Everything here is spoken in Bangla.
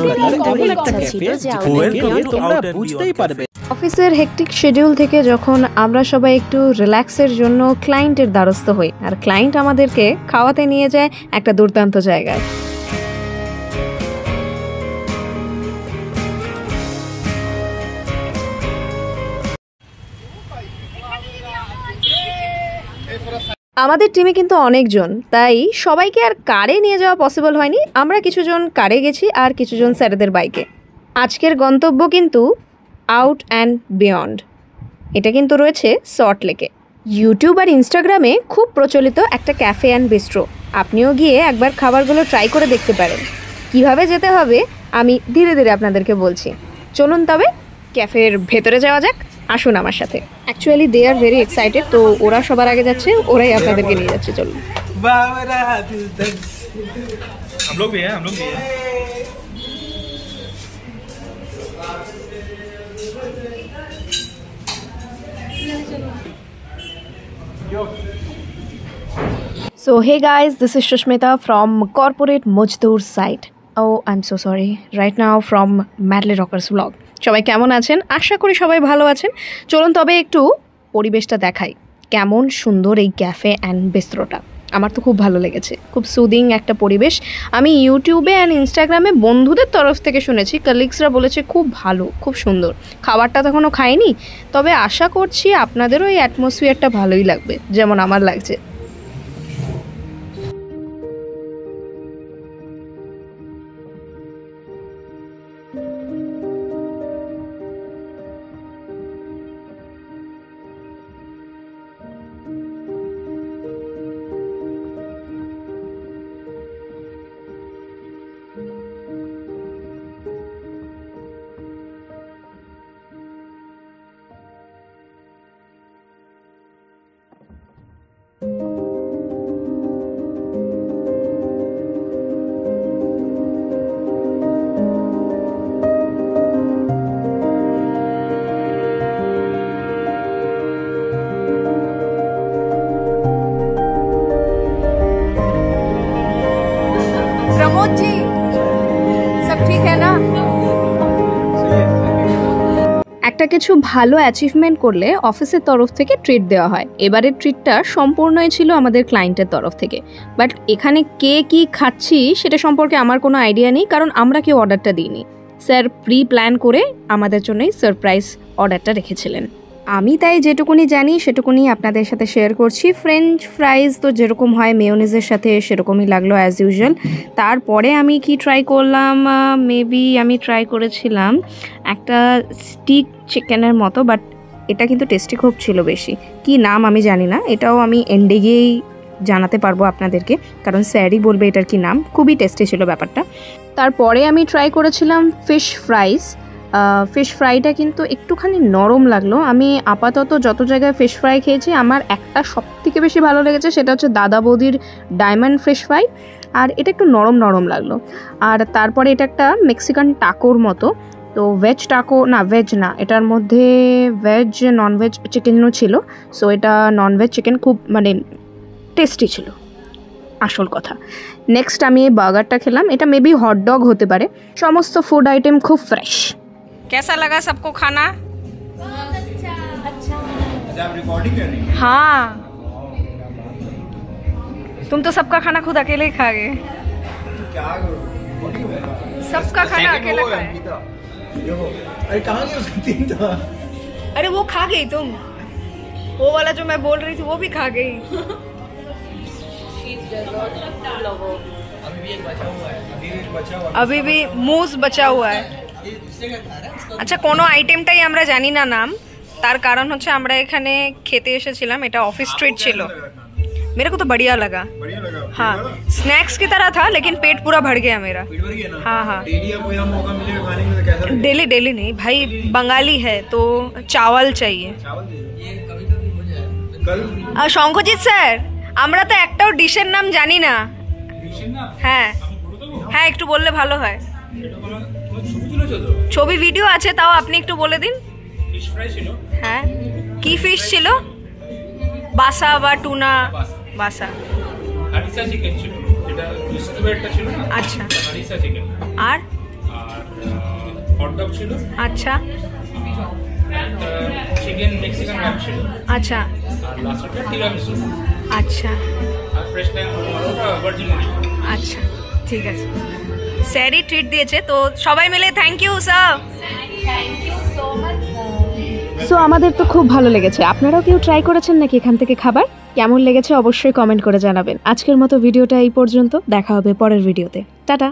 কলকাতার এমন একটা ক্যাফে যেখানে তোমরা বুঝতেই পারবে। অফিসের হেকটিক শিডিউল থেকে যখন আমরা সবাই একটু রিল্যাক্সের জন্য ক্লায়েন্টের দ্বারস্থ হই, আর ক্লায়েন্ট আমাদেরকে খাওয়াতে নিয়ে যায় একটা দুর্দান্ত জায়গায়। আমাদের টিমে কিন্তু অনেকজন, তাই সবাইকে আর কারে নিয়ে যাওয়া পসিবল হয়নি। আমরা কিছুজন কারে গেছি আর কিছুজন স্যারেদের বাইকে। আজকের গন্তব্য কিন্তু আউট অ্যান্ড বিয়ন্ড। এটা কিন্তু রয়েছে সল্টলেকে। ইউটিউব আর ইনস্টাগ্রামে খুব প্রচলিত একটা ক্যাফে অ্যান্ড বিস্ট্রো। আপনিও গিয়ে একবার খাবারগুলো ট্রাই করে দেখতে পারেন। কিভাবে যেতে হবে আমি ধীরে ধীরে আপনাদেরকে বলছি। চলুন তবে ক্যাফের ভেতরে যাওয়া যাক, আসুন আমার সাথে। Actually they are very excited, তো ওরা সবার আগে যাচ্ছে, ওরাই আপনাদেরকে নিয়ে যাচ্ছে। চলুন। So hey guys, this is Shushmita from Corporate Mojdoor site. Oh, I'm so sorry. Right now from Madly Rockers vlog. সবাই কেমন আছেন? আশা করি সবাই ভালো আছেন। চলুন তবে একটু পরিবেশটা দেখাই। কেমন সুন্দর এই ক্যাফে অ্যান্ড বিস্ট্রোটা। আমার তো খুব ভালো লেগেছে, খুব সুদিং একটা পরিবেশ। আমি ইউটিউবে অ্যান্ড ইনস্টাগ্রামে বন্ধুদের তরফ থেকে শুনেছি, কলিগসরা বলেছে খুব ভালো, খুব সুন্দর। খাবারটা তখনও খাইনি, তবে আশা করছি আপনাদেরও এই অ্যাটমসফিয়ারটা ভালোই লাগবে, যেমন আমার লাগছে। प्रमोद जी, सब ठीक है ना? একটা কিছু ভালো অ্যাচিভমেন্ট করলে অফিসের তরফ থেকে ট্রিট দেওয়া হয়। এবারের ট্রিটটা সম্পূর্ণই ছিল আমাদের ক্লায়েন্টের তরফ থেকে। বাট এখানে কে কি খাচ্ছি সেটা সম্পর্কে আমার কোনো আইডিয়া নেই, কারণ আমরা কেউ অর্ডারটা দিইনি। স্যার প্রি প্ল্যান করে আমাদের জন্যই সারপ্রাইজ অর্ডারটা রেখেছিলেন। আমি তাই যেটুকুনি জানি সেটুকুনি আপনাদের সাথে শেয়ার করছি। ফ্রেঞ্চ ফ্রাইজ তো যেরকম হয় মেয়োনিজের সাথে, সেরকমই লাগলো অ্যাজ ইউজুয়াল। তারপরে আমি কি ট্রাই করলাম, মেবি আমি ট্রাই করেছিলাম একটা স্টিক চিকেনের মতো, বাট এটা কিন্তু টেস্টি খুব ছিল বেশি। কি নাম আমি জানি না, এটাও আমি এন্ডে গিয়েই জানাতে পারবো আপনাদেরকে, কারণ স্যারই বলবে এটার কি নাম। খুবই টেস্টি ছিল ব্যাপারটা। তারপরে আমি ট্রাই করেছিলাম ফিশ ফ্রাইস। ফিশ ফ্রাইটা কিন্তু একটুখানি নরম লাগলো। আমি আপাতত যত জায়গায় ফিশ ফ্রাই খেয়েছি, আমার একটা সবথেকে বেশি ভালো লেগেছে, সেটা হচ্ছে দাদা বৌদির ডায়মন্ড ফিশ ফ্রাই। আর এটা একটু নরম নরম লাগলো। আর তারপরে এটা একটা মেক্সিকান টাকোর মতো, তো ভেজ টাকো না, ভেজ না, এটার মধ্যে ভেজ ননভেজ চিকেনও ছিল। সো এটা ননভেজ চিকেন, খুব মানে টেস্টি ছিল আসল কথা। নেক্সট আমি এই বার্গারটা খেলাম, এটা মেবি হট ডগ হতে পারে। সমস্ত ফুড আইটেম খুব ফ্রেশ। कैसा लगा सबको खाना? अच्छा। आप रिकॉर्डिंग कर रही हैं? हाँ, तुम तो सबका खाना खुद अकेले ही खा गए। क्या सबका खाना अकेला खाए? अरे कहाँ गई उसका तीन था? अरे वो खा गई तुम, वो वाला जो मैं बोल रही थी वो भी खा गई। अभी भी मूस बचा हुआ है। আচ্ছা, কোনো আইটেমটাই আমরা জানি না নাম, তার কারণ হচ্ছে আমরা এখানে খেতে এসেছিলাম, এটা অফিস স্ট্রিট ছিল। मेरे को तो बढ़िया लगा। हाँ, स्नैक्स की तरह था, लेकिन पेट पूरा भर गया मेरा। हाँ हाँ, डेली डेली नहीं भाई, बंगाली है तो चावल चाहिए। শঙ্খজিৎ স্যার, আমরা তো একটাও ডিশের নাম জানি না। হ্যাঁ হ্যাঁ, একটু বললে ভালো হয়। ছবি ভিডিও আছে, তাও আপনি একটু বলে দিন। ফিশ ফ্রাই ছিল। হ্যাঁ, কি ফিশ ছিল? বাসা বা টুনা? বাসা। হারিসা চিকেন ছিল, এটা স্টুয়ারটা ছিল না। আচ্ছা, হারিসা চিকেন। আর হটডগ ছিল, আচ্ছা একটা চিকেন মেক্সিকান র্যাপ ছিল, আচ্ছা আর লাস্টটা টিরামিসু, আচ্ছা আর ফ্রেশ টাইম ভার্জিন মরিচ। আচ্ছা ঠিক আছে, স্যারই ট্রিট দিয়েছে, তো সবাই মিলে থ্যাংক ইউ স্যার। সো আমাদের তো খুব ভালো লেগেছে। আপনারাও কেউ ট্রাই করেছেন নাকি এখান থেকে খাবার? কেমন লেগেছে অবশ্যই কমেন্ট করে জানাবেন। আজকের মতো ভিডিওটা এই পর্যন্ত, দেখা হবে পরের ভিডিওতে। টাটা।